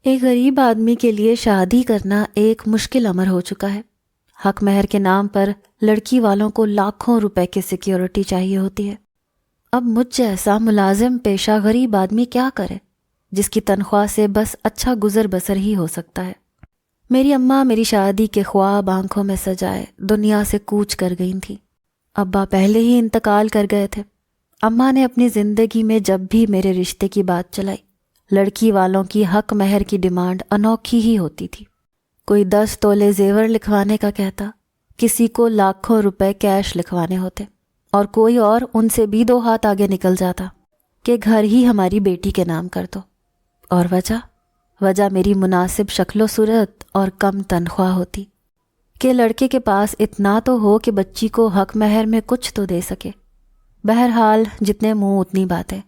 ایک غریب آدمی کے لیے شادی کرنا ایک مشکل امر ہو چکا ہے۔ حق مہر کے نام پر لڑکی والوں کو لاکھوں روپے کی سیکیورٹی چاہیے ہوتی ہے۔ اب مجھ جیسا ملازم پیشہ غریب آدمی کیا کرے جس کی تنخواہ سے بس اچھا گزر بسر ہی ہو سکتا ہے۔ میری اماں میری شادی کے خواب آنکھوں میں سجائے دنیا سے کوچ کر گئی تھیں۔ ابا پہلے ہی انتقال کر گئے تھے۔ اماں نے اپنی زندگی میں جب بھی میرے رشتے کی بات چلائی، لڑکی والوں کی حق مہر کی ڈیمانڈ انوکھی ہی ہوتی تھی۔ کوئی 10 تولے زیور لکھوانے کا کہتا، کسی کو لاکھوں روپے کیش لکھوانے ہوتے، اور کوئی اور ان سے بھی 2 ہاتھ آگے نکل جاتا کہ گھر ہی ہماری بیٹی کے نام کر دو۔ اور وجہ میری مناسب شکل و صورت اور کم تنخواہ ہوتی کہ لڑکے کے پاس اتنا تو ہو کہ بچی کو حق مہر میں کچھ تو دے سکے۔ بہرحال جتنے منہ اتنی باتیں۔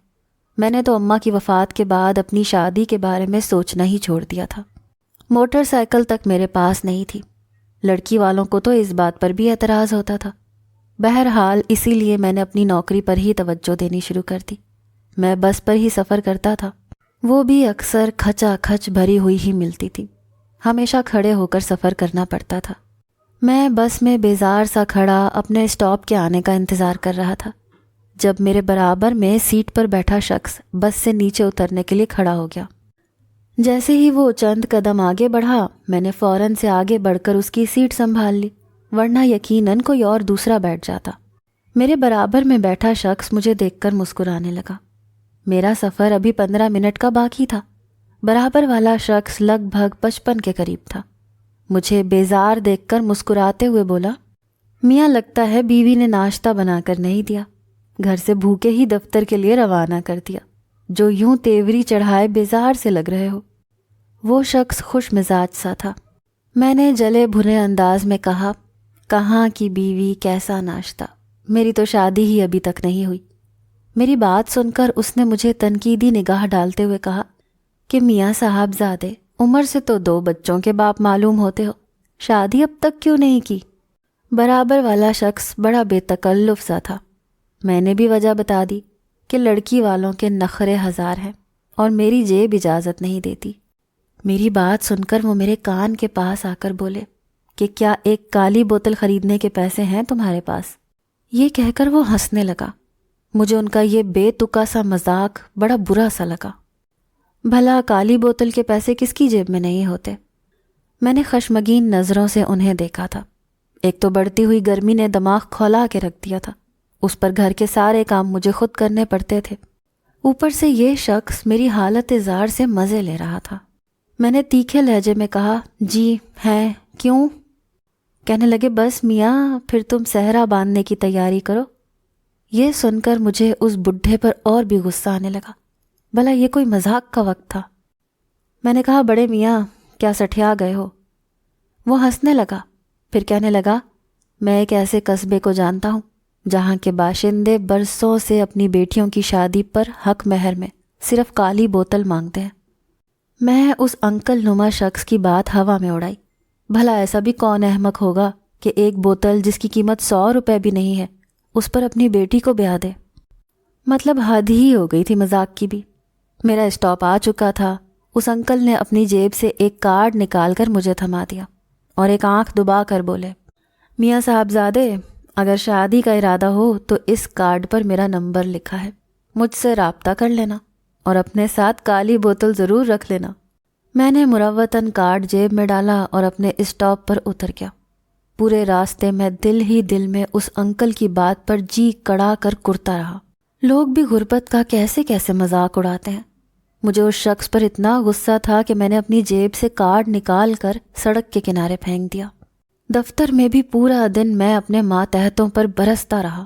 میں نے تو اماں کی وفات کے بعد اپنی شادی کے بارے میں سوچنا ہی چھوڑ دیا تھا۔ موٹر سائیکل تک میرے پاس نہیں تھی۔ لڑکی والوں کو تو اس بات پر بھی اعتراض ہوتا تھا۔ بہرحال اسی لیے میں نے اپنی نوکری پر ہی توجہ دینی شروع کر دی۔ میں بس پر ہی سفر کرتا تھا، وہ بھی اکثر کھچا کھچ بھری ہوئی ہی ملتی تھی۔ ہمیشہ کھڑے ہو کر سفر کرنا پڑتا تھا۔ میں بس میں بیزار سا کھڑا اپنے اسٹاپ کے آنے کا انتظار کر رہا تھا جب میرے برابر میں سیٹ پر بیٹھا شخص بس سے نیچے اترنے کے لیے کھڑا ہو گیا۔ جیسے ہی وہ چند قدم آگے بڑھا، میں نے فوراً سے آگے بڑھ کر اس کی سیٹ سنبھال لی، ورنہ یقیناً کوئی اور دوسرا بیٹھ جاتا۔ میرے برابر میں بیٹھا شخص مجھے دیکھ کر مسکرانے لگا۔ میرا سفر ابھی 15 منٹ کا باقی تھا۔ برابر والا شخص لگ بھگ 55 کے قریب تھا۔ مجھے بیزار دیکھ کر مسکراتے ہوئے بولا، میاں لگتا ہے بیوی نے ناشتہ بنا کر نہیں دیا، گھر سے بھوکے ہی دفتر کے لیے روانہ کر دیا، جو یوں تیوری چڑھائے بیزار سے لگ رہے ہو۔ وہ شخص خوش مزاج سا تھا۔ میں نے جلے بھنے انداز میں کہا، کہاں کی بیوی کیسا ناشتہ، میری تو شادی ہی ابھی تک نہیں ہوئی۔ میری بات سن کر اس نے مجھے تنقیدی نگاہ ڈالتے ہوئے کہا کہ میاں صاحب زادے، عمر سے تو 2 بچوں کے باپ معلوم ہوتے ہو، شادی اب تک کیوں نہیں کی؟ برابر والا شخص بڑا بے تکلف سا تھا۔ میں نے بھی وجہ بتا دی کہ لڑکی والوں کے نخرے 1000 ہیں اور میری جیب اجازت نہیں دیتی۔ میری بات سن کر وہ میرے کان کے پاس آ کر بولے کہ کیا ایک کالی بوتل خریدنے کے پیسے ہیں تمہارے پاس؟ یہ کہہ کر وہ ہنسنے لگا۔ مجھے ان کا یہ بے تکا سا مذاق بڑا برا سا لگا۔ بھلا کالی بوتل کے پیسے کس کی جیب میں نہیں ہوتے؟ میں نے خشمگین نظروں سے انہیں دیکھا تھا۔ ایک تو بڑھتی ہوئی گرمی نے دماغ کھولا کے رکھ دیا تھا، اس پر گھر کے سارے کام مجھے خود کرنے پڑتے تھے، اوپر سے یہ شخص میری حالت زار سے مزے لے رہا تھا۔ میں نے تیکھے لہجے میں کہا، جی ہیں، کیوں؟ کہنے لگے، بس میاں پھر تم صحرا باندھنے کی تیاری کرو۔ یہ سن کر مجھے اس بڈھے پر اور بھی غصہ آنے لگا۔ بھلا یہ کوئی مذاق کا وقت تھا؟ میں نے کہا، بڑے میاں کیا سٹھیا گئے ہو؟ وہ ہنسنے لگا، پھر کہنے لگا، میں ایک ایسے قصبے کو جانتا ہوں جہاں کے باشندے برسوں سے اپنی بیٹیوں کی شادی پر حق مہر میں صرف کالی بوتل مانگتے ہیں۔ میں اس انکل نما شخص کی بات ہوا میں اڑائی۔ بھلا ایسا بھی کون احمق ہوگا کہ ایک بوتل جس کی قیمت 100 روپے بھی نہیں ہے اس پر اپنی بیٹی کو بیاہ دے؟ مطلب حد ہی ہو گئی تھی مذاق کی بھی۔ میرا اسٹاپ آ چکا تھا۔ اس انکل نے اپنی جیب سے ایک کارڈ نکال کر مجھے تھما دیا اور ایک آنکھ دبا کر بولے، میاں صاحبزادے، اگر شادی کا ارادہ ہو تو اس کارڈ پر میرا نمبر لکھا ہے، مجھ سے رابطہ کر لینا اور اپنے ساتھ کالی بوتل ضرور رکھ لینا۔ میں نے مروتاً کارڈ جیب میں ڈالا اور اپنے اسٹاپ پر اتر گیا۔ پورے راستے میں دل ہی دل میں اس انکل کی بات پر جی کڑا کر کرتا رہا۔ لوگ بھی غربت کا کیسے کیسے مذاق اڑاتے ہیں۔ مجھے اس شخص پر اتنا غصہ تھا کہ میں نے اپنی جیب سے کارڈ نکال کر سڑک کے کنارے پھینک دیا۔ دفتر میں بھی پورا دن میں اپنے ماتحتوں پر برستا رہا۔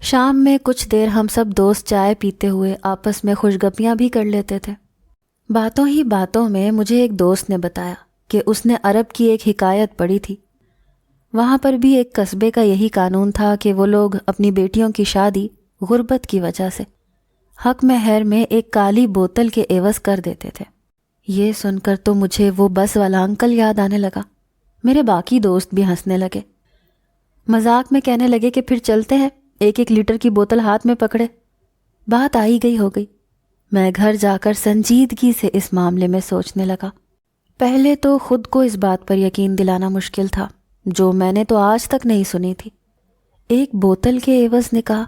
شام میں کچھ دیر ہم سب دوست چائے پیتے ہوئے آپس میں خوشگپیاں بھی کر لیتے تھے۔ باتوں ہی باتوں میں مجھے ایک دوست نے بتایا کہ اس نے عرب کی ایک حکایت پڑھی تھی۔ وہاں پر بھی ایک قصبے کا یہی قانون تھا کہ وہ لوگ اپنی بیٹیوں کی شادی غربت کی وجہ سے حق مہر میں ایک کالی بوتل کے عوض کر دیتے تھے۔ یہ سن کر تو مجھے وہ بس والا انکل یاد آنے لگا۔ میرے باقی دوست بھی ہنسنے لگے، مذاق میں کہنے لگے کہ پھر چلتے ہیں، 1 لیٹر کی بوتل ہاتھ میں پکڑے۔ بات آئی گئی ہو گئی۔ میں گھر جا کر سنجیدگی سے اس معاملے میں سوچنے لگا۔ پہلے تو خود کو اس بات پر یقین دلانا مشکل تھا جو میں نے تو آج تک نہیں سنی تھی۔ ایک بوتل کے عوض نکاح!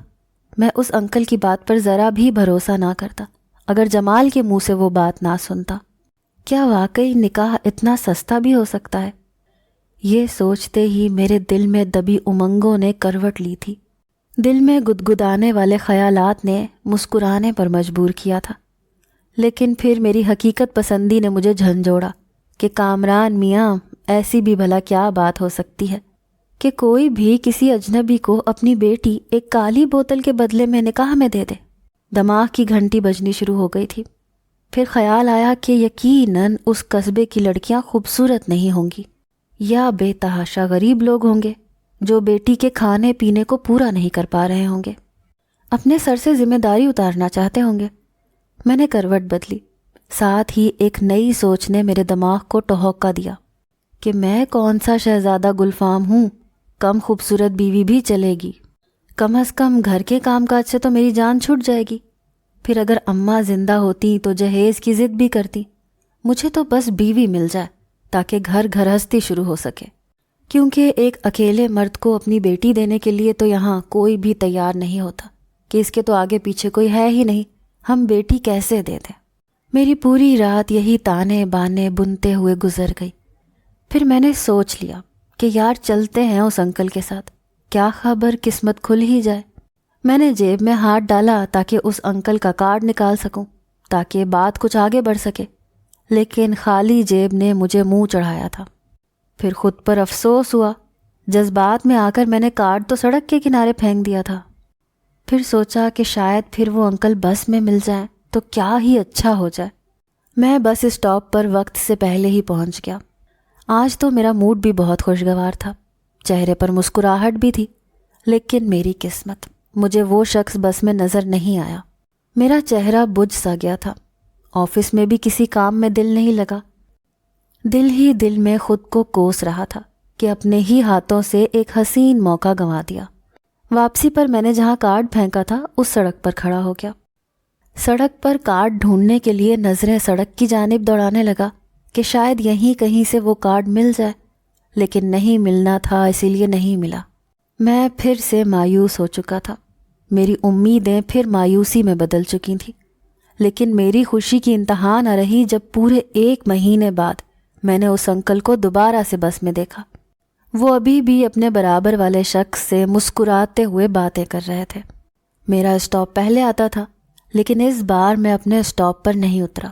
میں اس انکل کی بات پر ذرا بھی بھروسہ نہ کرتا اگر جمال کے منہ سے وہ بات نہ سنتا۔ کیا واقعی نکاح اتنا سستا بھی ہو سکتا ہے؟ یہ سوچتے ہی میرے دل میں دبی امنگوں نے کروٹ لی تھی۔ دل میں گدگدانے والے خیالات نے مسکرانے پر مجبور کیا تھا، لیکن پھر میری حقیقت پسندی نے مجھے جھنجھوڑا کہ کامران میاں، ایسی بھی بھلا کیا بات ہو سکتی ہے کہ کوئی بھی کسی اجنبی کو اپنی بیٹی ایک کالی بوتل کے بدلے میں نکاح میں دے دے۔ دماغ کی گھنٹی بجنی شروع ہو گئی تھی۔ پھر خیال آیا کہ یقیناً اس قصبے کی لڑکیاں خوبصورت نہیں ہوں گی، یا بے تحاشا غریب لوگ ہوں گے جو بیٹی کے کھانے پینے کو پورا نہیں کر پا رہے ہوں گے، اپنے سر سے ذمہ داری اتارنا چاہتے ہوں گے۔ میں نے کروٹ بدلی، ساتھ ہی ایک نئی سوچ نے میرے دماغ کو ٹہوکا دیا کہ میں کون سا شہزادہ گلفام ہوں، کم خوبصورت بیوی بھی چلے گی، کم از کم گھر کے کام کاج سے تو میری جان چھوٹ جائے گی۔ پھر اگر اماں زندہ ہوتی تو جہیز کی ضد بھی کرتی، مجھے تو بس بیوی مل جائے تاکہ گھر گھرستی شروع ہو سکے، کیونکہ ایک اکیلے مرد کو اپنی بیٹی دینے کے لیے تو یہاں کوئی بھی تیار نہیں ہوتا کہ اس کے تو آگے پیچھے کوئی ہے ہی نہیں، ہم بیٹی کیسے دے دیں۔ میری پوری رات یہی تانے بانے بنتے ہوئے گزر گئی۔ پھر میں نے سوچ لیا کہ یار چلتے ہیں اس انکل کے ساتھ، کیا خبر قسمت کھل ہی جائے۔ میں نے جیب میں ہاتھ ڈالا تاکہ اس انکل کا کارڈ نکال سکوں، تاکہ بات کچھ آگے بڑھ سکے، لیکن خالی جیب نے مجھے منہ چڑھایا تھا۔ پھر خود پر افسوس ہوا، جذبات میں آ کر میں نے کارڈ تو سڑک کے کنارے پھینک دیا تھا۔ پھر سوچا کہ شاید پھر وہ انکل بس میں مل جائیں تو کیا ہی اچھا ہو جائے۔ میں بس اسٹاپ پر وقت سے پہلے ہی پہنچ گیا۔ آج تو میرا موڈ بھی بہت خوشگوار تھا، چہرے پر مسکراہٹ بھی تھی، لیکن میری قسمت، مجھے وہ شخص بس میں نظر نہیں آیا۔ میرا چہرہ بجھ سا گیا تھا، آفس میں بھی کسی کام میں دل نہیں لگا۔ دل ہی دل میں خود کو کوس رہا تھا کہ اپنے ہی ہاتھوں سے ایک حسین موقع گنوا دیا۔ واپسی پر میں نے جہاں کارڈ پھینکا تھا اس سڑک پر کھڑا ہو گیا۔ سڑک پر کارڈ ڈھونڈنے کے لیے نظریں سڑک کی جانب دوڑانے لگا کہ شاید یہیں کہیں سے وہ کارڈ مل جائے، لیکن نہیں ملنا تھا، اسی لیے نہیں ملا۔ میں پھر سے مایوس ہو چکا تھا، میری امیدیں پھر مایوسی میں بدل چکی تھیں۔ لیکن میری خوشی کی انتہا نہ رہی جب پورے 1 مہینے بعد میں نے اس انکل کو دوبارہ سے بس میں دیکھا۔ وہ ابھی بھی اپنے برابر والے شخص سے مسکراتے ہوئے باتیں کر رہے تھے۔ میرا اسٹاپ پہلے آتا تھا، لیکن اس بار میں اپنے اسٹاپ پر نہیں اترا۔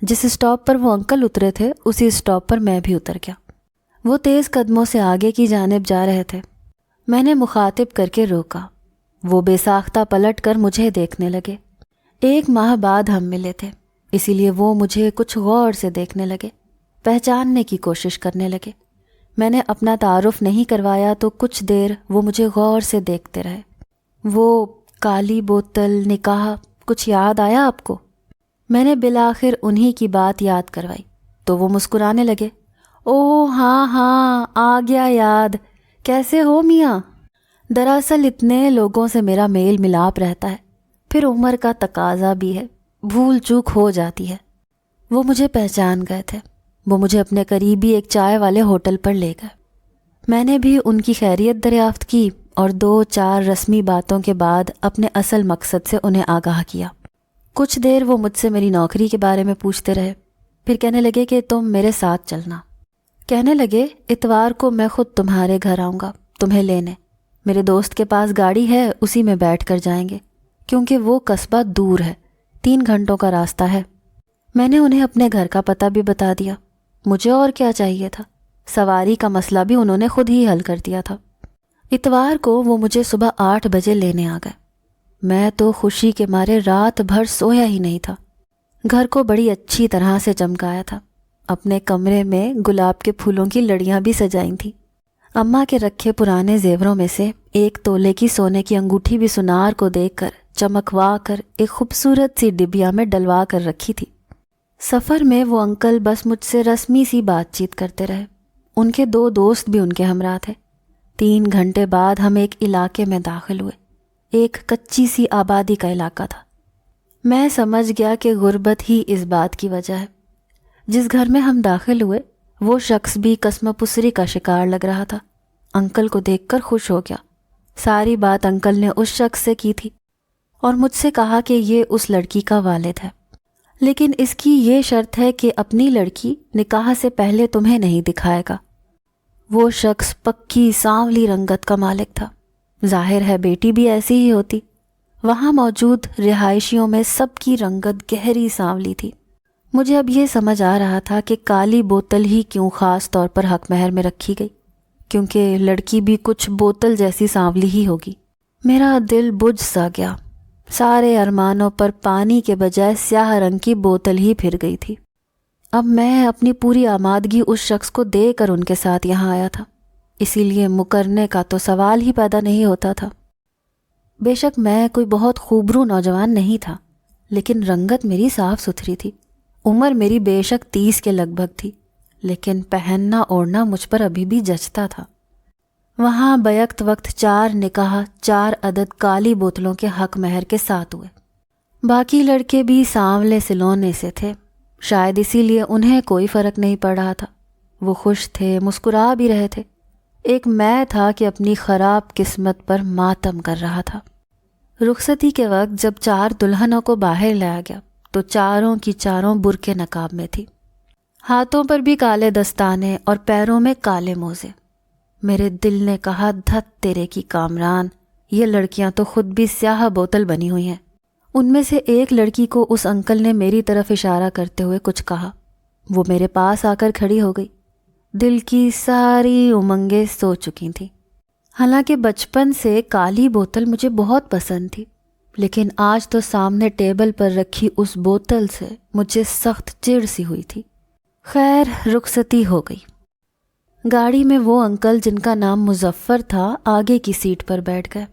جس اسٹاپ پر وہ انکل اترے تھے اسی اسٹاپ پر میں بھی اتر گیا۔ وہ تیز قدموں سے آگے کی جانب جا رہے تھے۔ میں نے مخاطب کر کے روکا۔ وہ بے ساختہ پلٹ کر مجھے دیکھنے لگے۔ 1 ماہ بعد ہم ملے تھے، اسی لیے وہ مجھے کچھ غور سے دیکھنے لگے، پہچاننے کی کوشش کرنے لگے۔ میں نے اپنا تعارف نہیں کروایا تو کچھ دیر وہ مجھے غور سے دیکھتے رہے۔ وہ کالی بوتل، نکاح، کچھ یاد آیا آپ کو؟ میں نے بالآخر انہی کی بات یاد کروائی تو وہ مسکرانے لگے۔ اوہ ہاں ہاں، آ گیا یاد، کیسے ہو میاں؟ دراصل اتنے لوگوں سے میرا میل ملاپ رہتا ہے، پھر عمر کا تقاضا بھی ہے، بھول چوک ہو جاتی ہے۔ وہ مجھے پہچان گئے تھے۔ وہ مجھے اپنے قریبی ایک چائے والے ہوٹل پر لے گئے۔ میں نے بھی ان کی خیریت دریافت کی اور 2-4 رسمی باتوں کے بعد اپنے اصل مقصد سے انہیں آگاہ کیا۔ کچھ دیر وہ مجھ سے میری نوکری کے بارے میں پوچھتے رہے، پھر کہنے لگے کہ تم میرے ساتھ چلنا۔ کہنے لگے اتوار کو میں خود تمہارے گھر آؤں گا تمہیں لینے، میرے دوست کے پاس گاڑی ہے، اسی میں بیٹھ کر جائیں گے، کیونکہ وہ قصبہ دور ہے، 3 گھنٹوں کا راستہ ہے۔ میں نے انہیں اپنے گھر کا پتہ بھی بتا دیا۔ مجھے اور کیا چاہیے تھا، سواری کا مسئلہ بھی انہوں نے خود ہی حل کر دیا تھا۔ اتوار کو وہ مجھے صبح 8 بجے لینے آ گئے۔ میں تو خوشی کے مارے رات بھر سویا ہی نہیں تھا۔ گھر کو بڑی اچھی طرح سے چمکایا تھا، اپنے کمرے میں گلاب کے پھولوں کی لڑیاں بھی سجائیں تھیں۔ اماں کے رکھے پرانے زیوروں میں سے 1 تولے کی سونے کی انگوٹھی بھی سنار کو دیکھ کر چمکوا کر ایک خوبصورت سی ڈبیا میں ڈلوا کر رکھی تھی۔ سفر میں وہ انکل بس مجھ سے رسمی سی بات چیت کرتے رہے۔ ان کے 2 دوست بھی ان کے ہمراہ تھے۔ 3 گھنٹے بعد ہم ایک علاقے میں داخل ہوئے، ایک کچی سی آبادی کا علاقہ تھا۔ میں سمجھ گیا کہ غربت ہی اس بات کی وجہ ہے۔ جس گھر میں ہم داخل ہوئے وہ شخص بھی قسم پسری کا شکار لگ رہا تھا۔ انکل کو دیکھ کر خوش ہو گیا۔ ساری بات انکل نے اس شخص سے کی تھی اور مجھ سے کہا کہ یہ اس لڑکی کا والد ہے، لیکن اس کی یہ شرط ہے کہ اپنی لڑکی نکاح سے پہلے تمہیں نہیں دکھائے گا۔ وہ شخص پکی سانولی رنگت کا مالک تھا، ظاہر ہے بیٹی بھی ایسی ہی ہوتی۔ وہاں موجود رہائشیوں میں سب کی رنگت گہری سانولی تھی۔ مجھے اب یہ سمجھ آ رہا تھا کہ کالی بوتل ہی کیوں خاص طور پر حق مہر میں رکھی گئی، کیونکہ لڑکی بھی کچھ بوتل جیسی سانولی ہی ہوگی۔ میرا دل بجھ سا گیا، سارے ارمانوں پر پانی کے بجائے سیاہ رنگ کی بوتل ہی پھر گئی تھی۔ اب میں اپنی پوری آمادگی اس شخص کو دے کر ان کے ساتھ یہاں آیا تھا، اسی لیے مکرنے کا تو سوال ہی پیدا نہیں ہوتا تھا۔ بے شک میں کوئی بہت خوبرو نوجوان نہیں تھا، لیکن رنگت میری صاف ستھری تھی۔ عمر میری بے شک 30 کے لگ بھگ تھی، لیکن پہننا اوڑھنا مجھ پر ابھی بھی جچتا تھا۔ وہاں بیک وقت 4 نکاح 4 عدد کالی بوتلوں کے حق مہر کے ساتھ ہوئے۔ باقی لڑکے بھی سانولے سلونے سے تھے، شاید اسی لیے انہیں کوئی فرق نہیں پڑ رہا تھا۔ وہ خوش تھے، مسکرا بھی رہے تھے۔ ایک میں تھا کہ اپنی خراب قسمت پر ماتم کر رہا تھا۔ رخصتی کے وقت جب 4 دلہنوں کو باہر لایا گیا تو چاروں کی چاروں برقع نقاب میں تھی، ہاتھوں پر بھی کالے دستانے اور پیروں میں کالے موزے۔ میرے دل نے کہا دھت تیرے کی کامران، یہ لڑکیاں تو خود بھی سیاہ بوتل بنی ہوئی ہیں۔ ان میں سے ایک لڑکی کو اس انکل نے میری طرف اشارہ کرتے ہوئے کچھ کہا۔ وہ میرے پاس آ کر کھڑی ہو گئی۔ دل کی ساری امنگیں سو چکی تھیں۔ حالانکہ بچپن سے کالی بوتل مجھے بہت پسند تھی، لیکن آج تو سامنے ٹیبل پر رکھی اس بوتل سے مجھے سخت چڑ سی ہوئی تھی۔ خیر رخصتی ہو گئی۔ گاڑی میں وہ انکل جن کا نام مظفر تھا آگے کی سیٹ پر بیٹھ گئے۔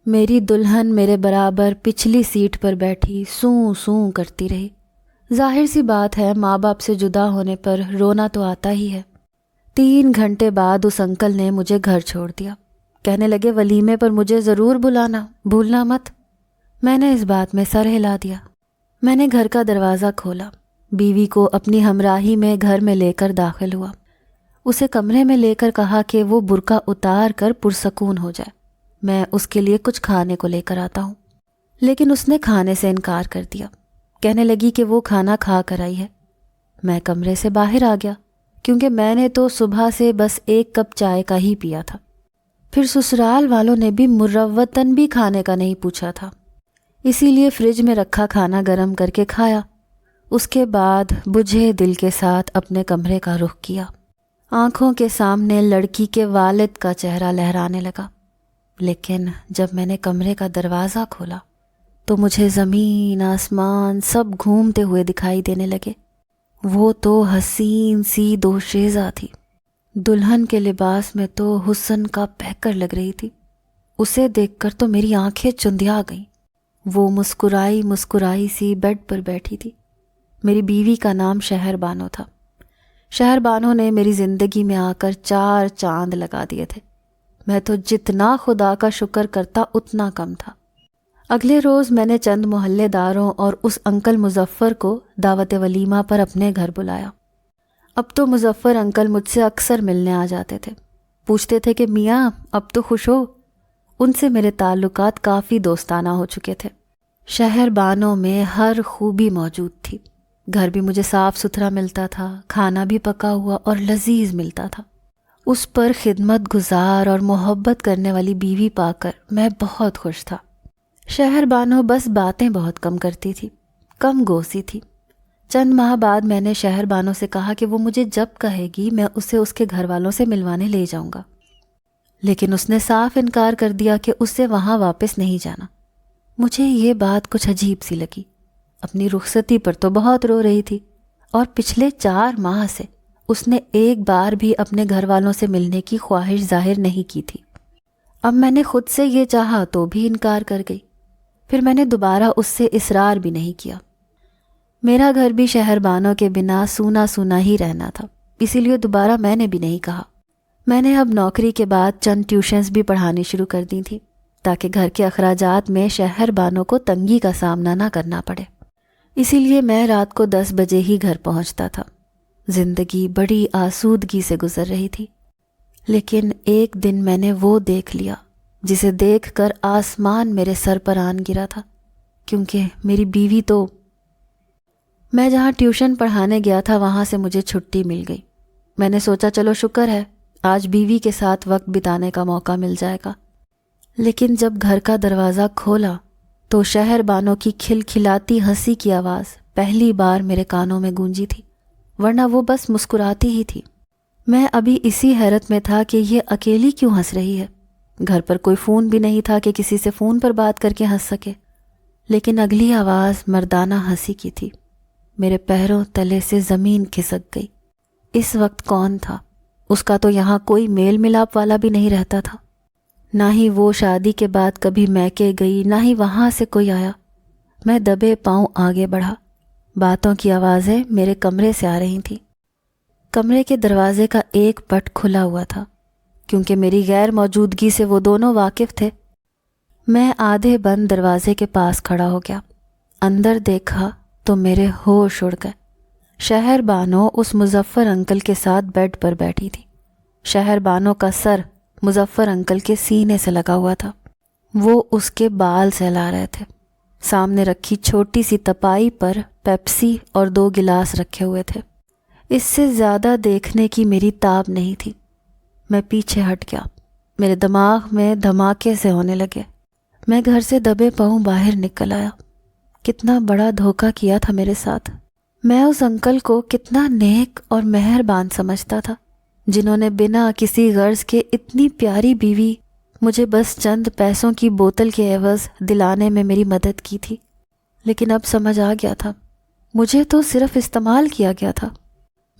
میری دلہن میرے برابر پچھلی سیٹ پر بیٹھی سوں سوں کرتی رہی۔ ظاہر سی بات ہے ماں باپ سے جدا ہونے پر رونا تو آتا ہی ہے۔ 3 گھنٹے بعد اس انکل نے مجھے گھر چھوڑ دیا۔ کہنے لگے ولیمے پر مجھے ضرور بلانا، بھولنا مت۔ میں نے اس بات میں سر ہلا دیا۔ میں نے گھر کا دروازہ کھولا، بیوی کو اپنی ہمراہی میں گھر میں لے کر داخل ہوا۔ اسے کمرے میں لے کر کہا کہ وہ برقع اتار کر پرسکون ہو جائے، میں اس کے لیے کچھ کھانے کو لے کر آتا ہوں۔ لیکن اس نے کھانے سے انکار کر دیا، کہنے لگی کہ وہ کھانا کھا کر آئی ہے۔ میں کمرے سے باہر آ گیا، کیونکہ میں نے تو صبح سے بس 1 کپ چائے کا ہی پیا تھا۔ پھر سسرال والوں نے بھی مروتاً بھی کھانے کا نہیں پوچھا تھا، اسی لیے فریج میں رکھا کھانا گرم کر کے کھایا۔ اس کے بعد بجھے دل کے ساتھ اپنے کمرے کا رخ کیا۔ آنکھوں کے سامنے لڑکی کے والد کا چہرہ لہرانے لگا، لیکن جب میں نے کمرے کا دروازہ کھولا تو مجھے زمین آسمان سب گھومتے ہوئے دکھائی دینے لگے۔ وہ تو حسین سی دوشیزہ تھی، دلہن کے لباس میں تو حسن کا پیکر لگ رہی تھی۔ اسے دیکھ کر تو میری آنکھیں چندیا گئیں۔ وہ مسکرائی مسکرائی سی بیڈ پر بیٹھی تھی۔ میری بیوی کا نام شہر بانو تھا۔ شہر بانو نے میری زندگی میں آ کر 4 چاند لگا دیے تھے۔ میں تو جتنا خدا کا شکر کرتا اتنا کم تھا۔ اگلے روز میں نے چند محلے داروں اور اس انکل مظفر کو دعوت ولیمہ پر اپنے گھر بلایا۔ اب تو مظفر انکل مجھ سے اکثر ملنے آ جاتے تھے، پوچھتے تھے کہ میاں اب تو خوش ہو۔ ان سے میرے تعلقات کافی دوستانہ ہو چکے تھے۔ شہر بانوں میں ہر خوبی موجود تھی۔ گھر بھی مجھے صاف ستھرا ملتا تھا، کھانا بھی پکا ہوا اور لذیذ ملتا تھا۔ اس پر خدمت گزار اور محبت کرنے والی بیوی پا کر میں بہت خوش تھا۔ شہر بانو بس باتیں بہت کم کرتی تھی، کم گوسی تھی۔ چند ماہ بعد میں نے شہر بانو سے کہا کہ وہ مجھے جب کہے گی میں اسے اس کے گھر والوں سے ملوانے لے جاؤں گا، لیکن اس نے صاف انکار کر دیا کہ اس سے وہاں واپس نہیں جانا۔ مجھے یہ بات کچھ عجیب سی لگی۔ اپنی رخصتی پر تو بہت رو رہی تھی، اور پچھلے 4 ماہ سے اس نے ایک بار بھی اپنے گھر والوں سے ملنے کی خواہش ظاہر نہیں کی تھی۔ اب میں نے خود سے یہ چاہا تو بھی انکار کر گئی۔ پھر میں نے دوبارہ اس سے اصرار بھی نہیں کیا۔ میرا گھر بھی شہر بانوں کے بنا سونا سونا ہی رہنا تھا، اسی لیے دوبارہ میں نے بھی نہیں کہا۔ میں نے اب نوکری کے بعد چند ٹیوشنز بھی پڑھانی شروع کر دی تھیں، تاکہ گھر کے اخراجات میں شہر بانوں کو تنگی کا سامنا نہ کرنا پڑے۔ اسی لیے میں رات کو 10 بجے ہی گھر پہنچتا تھا۔ زندگی بڑی آسودگی سے گزر رہی تھی، لیکن ایک دن میں نے وہ دیکھ لیا جسے دیکھ کر آسمان میرے سر پر آن گرا تھا، کیونکہ میری بیوی تو… میں جہاں ٹیوشن پڑھانے گیا تھا وہاں سے مجھے چھٹی مل گئی۔ میں نے سوچا چلو شکر ہے، آج بیوی کے ساتھ وقت بتانے کا موقع مل جائے گا۔ لیکن جب گھر کا دروازہ کھولا تو شہر بانو کی کھلکھلاتی ہنسی کی آواز پہلی بار میرے کانوں میں گونجی تھی، ورنہ وہ بس مسکراتی ہی تھی۔ میں ابھی اسی حیرت میں تھا کہ یہ اکیلی کیوں ہنس رہی ہے۔ گھر پر کوئی فون بھی نہیں تھا کہ کسی سے فون پر بات کر کے ہنس سکے، لیکن اگلی آواز مردانہ ہنسی کی تھی۔ میرے پیروں تلے سے زمین کھسک گئی۔ اس وقت کون تھا؟ اس کا تو یہاں کوئی میل ملاپ والا بھی نہیں رہتا تھا، نہ ہی وہ شادی کے بعد کبھی میکے گئی، نہ ہی وہاں سے کوئی آیا۔ میں دبے پاؤں آگے بڑھا۔ باتوں کی آوازیں میرے کمرے سے آ رہی تھیں۔ کمرے کے دروازے کا ایک پٹ کھلا ہوا تھا، کیونکہ میری غیر موجودگی سے وہ دونوں واقف تھے۔ میں آدھے بند دروازے کے پاس کھڑا ہو گیا۔ اندر دیکھا تو میرے ہوش اڑ گئے۔ شہر بانو اس مظفر انکل کے ساتھ بیڈ پر بیٹھی تھی۔ شہر بانو کا سر مظفر انکل کے سینے سے لگا ہوا تھا۔ وہ اس کے بال سہلا رہے تھے۔ سامنے رکھی چھوٹی سی تپائی پر پیپسی اور 2 گلاس رکھے ہوئے تھے۔ اس سے زیادہ دیکھنے کی میری تاب نہیں تھی۔ میں پیچھے ہٹ گیا۔ میرے دماغ میں دھماکے سے ہونے لگے۔ میں گھر سے دبے پاؤں باہر نکل آیا۔ کتنا بڑا دھوکہ کیا تھا میرے ساتھ۔ میں اس انکل کو کتنا نیک اور مہربان سمجھتا تھا، جنہوں نے بنا کسی غرض کے اتنی پیاری بیوی مجھے بس چند پیسوں کی بوتل کے عوض دلانے میں میری مدد کی تھی۔ لیکن اب سمجھ آ گیا تھا، مجھے تو صرف استعمال کیا گیا تھا۔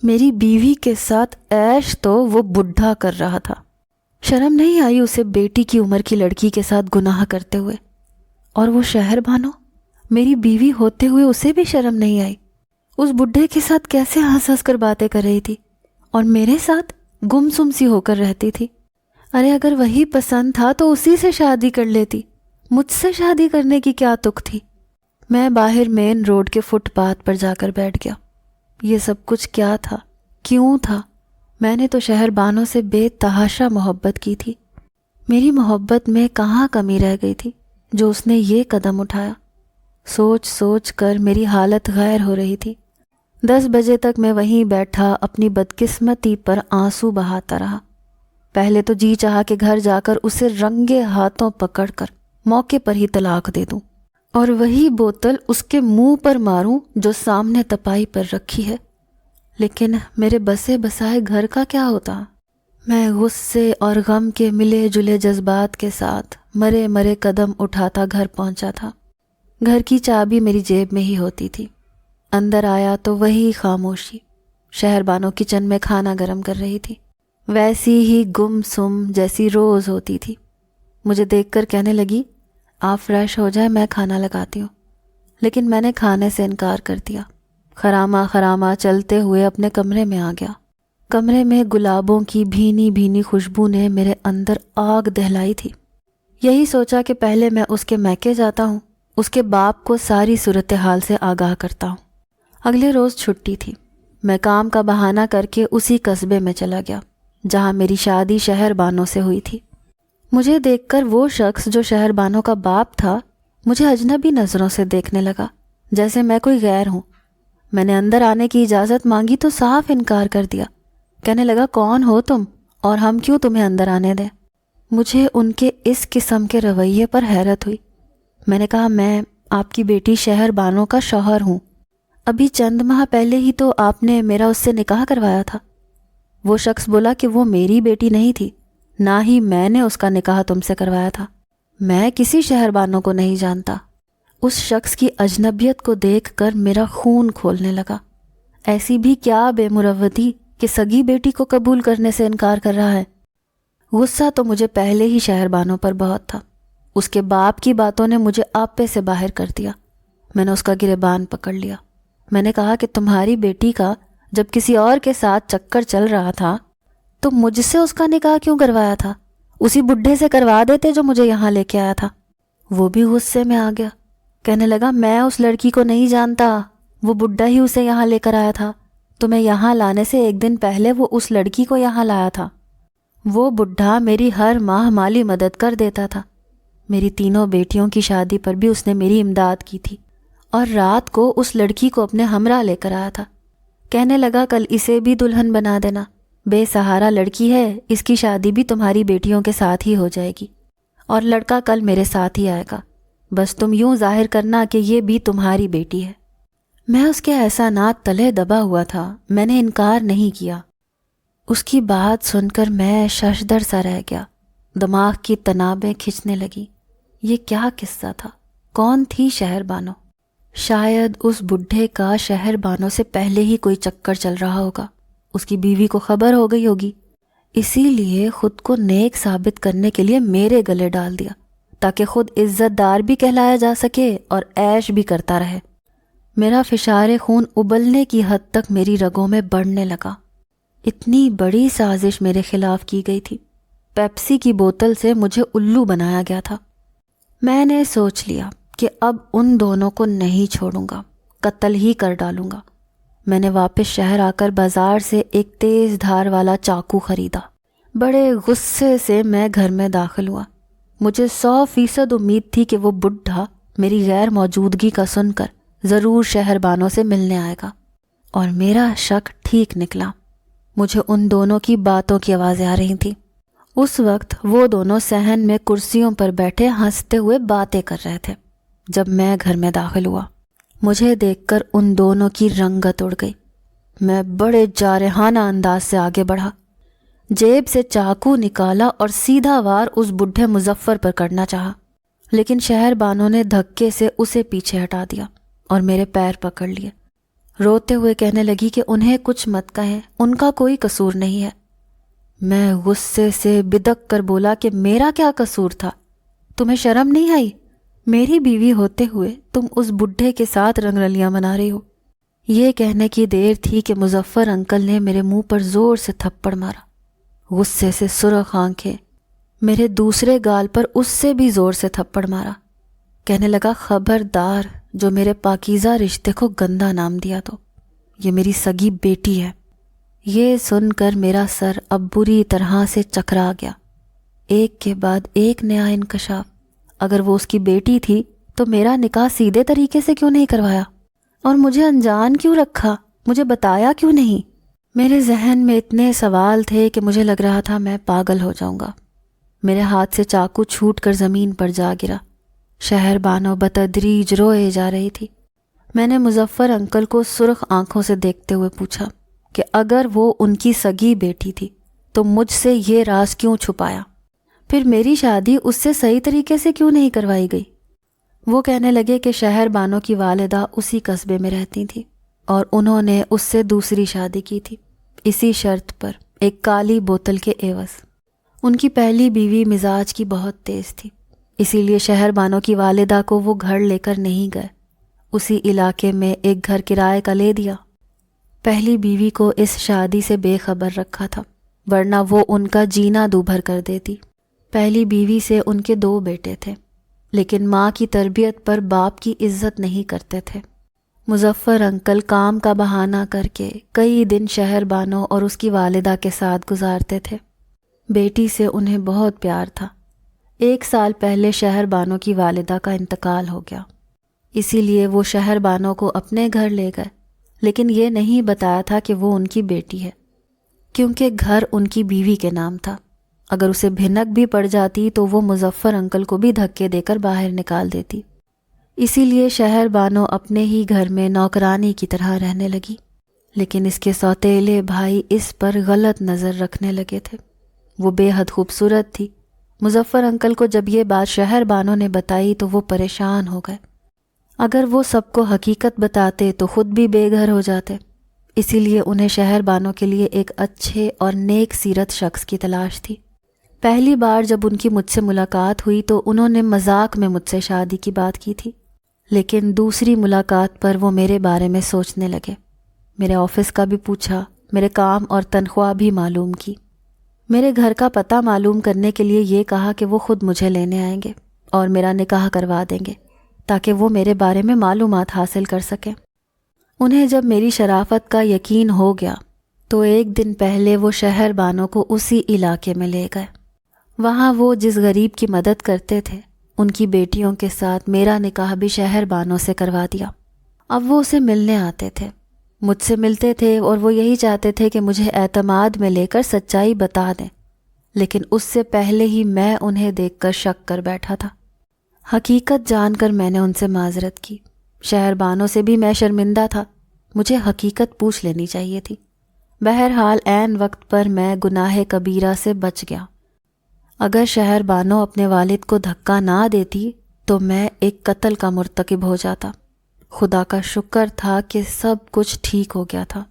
میری بیوی کے ساتھ عیش تو وہ بڈھا کر رہا تھا۔ شرم نہیں آئی اسے بیٹی کی عمر کی لڑکی کے ساتھ گناہ کرتے ہوئے؟ اور وہ شہر بانو، میری بیوی ہوتے ہوئے اسے بھی شرم نہیں آئی؟ اس بڈھے کے ساتھ کیسے ہنس ہنس کر باتیں کر رہی تھی، اور میرے ساتھ گم سم سی ہو کر رہتی تھی۔ ارے اگر وہی پسند تھا تو اسی سے شادی کر لیتی، مجھ سے شادی کرنے کی کیا تک تھی؟ میں باہر مین روڈ کے فٹ پاتھ پر جا کر بیٹھ گیا۔ یہ سب کچھ کیا تھا؟ کیوں تھا؟ میں نے تو شہر بانو سے بے تحاشا محبت کی تھی۔ میری محبت میں کہاں کمی رہ گئی تھی جو اس نے یہ قدم اٹھایا؟ سوچ سوچ کر میری حالت غیر ہو رہی تھی۔ 10 بجے تک میں وہیں بیٹھا اپنی بدقسمتی پر آنسو بہاتا رہا۔ پہلے تو جی چاہا کہ گھر جا کر اسے رنگے ہاتھوں پکڑ کر موقع پر ہی طلاق دے دوں، اور وہی بوتل اس کے منہ پر ماروں جو سامنے تپائی پر رکھی ہے۔ لیکن میرے بسے بسائے گھر کا کیا ہوتا؟ میں غصے اور غم کے ملے جلے جذبات کے ساتھ مرے مرے قدم اٹھاتا گھر پہنچا تھا۔ گھر کی چابی میری جیب میں ہی ہوتی تھی۔ اندر آیا تو وہی خاموشی۔ شہر بانو کچن میں کھانا گرم کر رہی تھی، ویسی ہی گم سم جیسی روز ہوتی تھی۔ مجھے دیکھ کر کہنے لگی، آپ فریش ہو جائیں، میں کھانا لگاتی ہوں۔ لیکن میں نے کھانے سے انکار کر دیا۔ خراما خراما چلتے ہوئے اپنے کمرے میں آ گیا۔ کمرے میں گلابوں کی بھینی بھینی خوشبو نے میرے اندر آگ دہلائی تھی۔ یہی سوچا کہ پہلے میں اس کے میکے جاتا ہوں، اس کے باپ کو ساری صورتحال سے آگاہ کرتا ہوں۔ اگلے روز چھٹی تھی۔ میں کام کا بہانہ کر کے اسی قصبے میں چلا گیا جہاں میری شادی شہر بانو سے ہوئی تھی۔ مجھے دیکھ کر وہ شخص جو شہر بانو کا باپ تھا مجھے اجنبی نظروں سے دیکھنے لگا، جیسے میں کوئی غیر ہوں۔ میں نے اندر آنے کی اجازت مانگی تو صاف انکار کر دیا۔ کہنے لگا، کون ہو تم اور ہم کیوں تمہیں اندر آنے دیں؟ مجھے ان کے اس قسم کے رویے پر حیرت ہوئی۔ میں نے کہا، میں آپ کی بیٹی شہر بانو کا شوہر ہوں۔ ابھی چند ماہ پہلے ہی تو آپ نے میرا اس سے نکاح کروایا تھا۔ وہ شخص بولا کہ وہ میری بیٹی نہیں تھی، نہ ہی میں نے اس کا نکاح تم سے کروایا تھا۔ میں کسی شہر بانو کو نہیں جانتا۔ اس شخص کی اجنبیت کو دیکھ کر میرا خون کھولنے لگا۔ ایسی بھی کیا بے مروتی کہ سگی بیٹی کو قبول کرنے سے انکار کر رہا ہے۔ غصہ تو مجھے پہلے ہی شہر بانو پر بہت تھا۔ اس کے باپ کی باتوں نے مجھے آپے سے باہر کر دیا۔ میں نے اس کا گریبان پکڑ لیا۔ میں نے کہا کہ تمہاری بیٹی کا جب کسی اور کے ساتھ چکر چل رہا تھا تو مجھ سے اس کا نکاح کیوں کروایا تھا؟ اسی بڈھے سے کروا دیتے جو مجھے یہاں لے کے آیا تھا۔ وہ بھی غصے میں آ گیا، کہنے لگا، میں اس لڑکی کو نہیں جانتا، وہ بڈھا ہی اسے یہاں لے کر آیا تھا، تمہیں یہاں لانے سے ایک دن پہلے وہ اس لڑکی کو یہاں لایا تھا۔ وہ بڈھا میری ہر ماہ مالی مدد کر دیتا تھا۔ میری تینوں بیٹیوں کی شادی پر بھی اس نے میری امداد کی تھی، اور رات کو اس لڑکی کو اپنے ہمراہ لے کر آیا تھا۔ کہنے لگا کل اسے بھی دلہن بنا دینا، بے سہارا لڑکی ہے، اس کی شادی بھی تمہاری بیٹیوں کے ساتھ ہی ہو جائے گی، اور لڑکا کل میرے ساتھ ہی آئے گا، بس تم یوں ظاہر کرنا کہ یہ بھی تمہاری بیٹی ہے۔ میں اس کے احسانات تلے دبا ہوا تھا، میں نے انکار نہیں کیا۔ اس کی بات سن کر میں ششدر سا رہ گیا، دماغ کی تنابیں کھنچنے لگی۔ یہ کیا قصہ تھا؟ کون تھی شہر بانو؟ شاید اس بڈھے کا شہر بانو سے پہلے ہی کوئی چکر چل رہا ہوگا، اس کی بیوی کو خبر ہو گئی ہوگی، اسی لیے خود کو نیک ثابت کرنے کے لیے میرے گلے ڈال دیا تاکہ خود عزت دار بھی کہلایا جا سکے اور عیش بھی کرتا رہے۔ میرا فشار خون ابلنے کی حد تک میری رگوں میں بڑھنے لگا۔ اتنی بڑی سازش میرے خلاف کی گئی تھی، پیپسی کی بوتل سے مجھے الو بنایا گیا تھا۔ میں نے سوچ لیا کہ اب ان دونوں کو نہیں چھوڑوں گا، قتل ہی کر ڈالوں گا۔ میں نے واپس شہر آ کر بازار سے ایک تیز دھار والا چاقو خریدا۔ بڑے غصے سے میں گھر میں داخل ہوا۔ مجھے 100% امید تھی کہ وہ بڈھا میری غیر موجودگی کا سن کر ضرور شہر بانوں سے ملنے آئے گا، اور میرا شک ٹھیک نکلا۔ مجھے ان دونوں کی باتوں کی آوازیں آ رہی تھیں۔ اس وقت وہ دونوں صحن میں کرسیوں پر بیٹھے ہنستے ہوئے باتیں کر رہے تھے۔ جب میں گھر میں داخل ہوا، مجھے دیکھ کر ان دونوں کی رنگت اڑ گئی۔ میں بڑے جارحانہ انداز سے آگے بڑھا، جیب سے چاقو نکالا اور سیدھا وار اس بڈھے مظفر پر کرنا چاہا، لیکن شہر بانوں نے دھکے سے اسے پیچھے ہٹا دیا اور میرے پیر پکڑ لیے۔ روتے ہوئے کہنے لگی کہ انہیں کچھ مت کہیں، ان کا کوئی قصور نہیں ہے۔ میں غصے سے بدک کر بولا کہ میرا کیا قصور تھا؟ تمہیں شرم نہیں آئی؟ میری بیوی ہوتے ہوئے تم اس بڈھے کے ساتھ رنگ رلیاں منا رہی ہو۔ یہ کہنے کی دیر تھی کہ مظفر انکل نے میرے منہ پر زور سے تھپڑ مارا۔ غصے سے سرخ آنکھیں، میرے دوسرے گال پر اس سے بھی زور سے تھپڑ مارا۔ کہنے لگا خبردار جو میرے پاکیزہ رشتے کو گندا نام دیا تو یہ میری سگی بیٹی ہے۔ یہ سن کر میرا سر اب بری طرح سے چکرا گیا۔ ایک کے بعد ایک نیا انکشاف۔ اگر وہ اس کی بیٹی تھی تو میرا نکاح سیدھے طریقے سے کیوں نہیں کروایا؟ اور مجھے انجان کیوں رکھا؟ مجھے بتایا کیوں نہیں؟ میرے ذہن میں اتنے سوال تھے کہ مجھے لگ رہا تھا میں پاگل ہو جاؤں گا۔ میرے ہاتھ سے چاقو چھوٹ کر زمین پر جا گرا۔ شہر بانو بتدریج روئے جا رہی تھی۔ میں نے مظفر انکل کو سرخ آنکھوں سے دیکھتے ہوئے پوچھا کہ اگر وہ ان کی سگی بیٹی تھی تو مجھ سے یہ راز کیوں چھپایا؟ پھر میری شادی اس سے صحیح طریقے سے کیوں نہیں کروائی گئی؟ وہ کہنے لگے کہ شہر بانو کی والدہ اسی قصبے میں رہتی تھی اور انہوں نے اس سے دوسری شادی کی تھی، اسی شرط پر، ایک کالی بوتل کے عوض۔ ان کی پہلی بیوی مزاج کی بہت تیز تھی، اسی لیے شہر بانو کی والدہ کو وہ گھر لے کر نہیں گئے، اسی علاقے میں ایک گھر کرائے کا لے دیا۔ پہلی بیوی کو اس شادی سے بے خبر رکھا تھا، ورنہ وہ ان کا جینا دوبھر کر دیتی۔ پہلی بیوی سے ان کے 2 بیٹے تھے، لیکن ماں کی تربیت پر باپ کی عزت نہیں کرتے تھے۔ مظفر انکل کام کا بہانہ کر کے کئی دن شہر بانو اور اس کی والدہ کے ساتھ گزارتے تھے۔ بیٹی سے انہیں بہت پیار تھا۔ 1 سال پہلے شہر بانو کی والدہ کا انتقال ہو گیا، اسی لیے وہ شہر بانو کو اپنے گھر لے گئے، لیکن یہ نہیں بتایا تھا کہ وہ ان کی بیٹی ہے، کیونکہ گھر ان کی بیوی کے نام تھا۔ اگر اسے بھنک بھی پڑ جاتی تو وہ مظفر انکل کو بھی دھکے دے کر باہر نکال دیتی۔ اسی لیے شہر بانو اپنے ہی گھر میں نوکرانی کی طرح رہنے لگی، لیکن اس کے سوتیلے بھائی اس پر غلط نظر رکھنے لگے تھے۔ وہ بے حد خوبصورت تھی۔ مظفر انکل کو جب یہ بات شہر بانو نے بتائی تو وہ پریشان ہو گئے۔ اگر وہ سب کو حقیقت بتاتے تو خود بھی بے گھر ہو جاتے، اسی لیے انہیں شہر بانو کے لیے ایک اچھے اور نیک سیرت شخص کی تلاش تھی۔ پہلی بار جب ان کی مجھ سے ملاقات ہوئی تو انہوں نے مذاق میں مجھ سے شادی کی بات کی تھی، لیکن دوسری ملاقات پر وہ میرے بارے میں سوچنے لگے۔ میرے آفس کا بھی پوچھا، میرے کام اور تنخواہ بھی معلوم کی، میرے گھر کا پتہ معلوم کرنے کے لیے یہ کہا کہ وہ خود مجھے لینے آئیں گے اور میرا نکاح کروا دیں گے تاکہ وہ میرے بارے میں معلومات حاصل کر سکیں۔ انہیں جب میری شرافت کا یقین ہو گیا تو ایک دن پہلے وہ شہر بانو کو اسی علاقے میں لے گئے۔ وہاں وہ جس غریب کی مدد کرتے تھے ان کی بیٹیوں کے ساتھ میرا نکاح بھی شہر بانو سے کروا دیا۔ اب وہ اسے ملنے آتے تھے، مجھ سے ملتے تھے اور وہ یہی چاہتے تھے کہ مجھے اعتماد میں لے کر سچائی بتا دیں، لیکن اس سے پہلے ہی میں انہیں دیکھ کر شک کر بیٹھا تھا۔ حقیقت جان کر میں نے ان سے معذرت کی۔ شہر بانو سے بھی میں شرمندہ تھا، مجھے حقیقت پوچھ لینی چاہیے تھی۔ بہرحال عین وقت پر میں گناہ کبیرہ سے بچ گیا۔ اگر شہر بانو اپنے والد کو دھکا نہ دیتی تو میں ایک قتل کا مرتکب ہو جاتا۔ خدا کا شکر تھا کہ سب کچھ ٹھیک ہو گیا تھا۔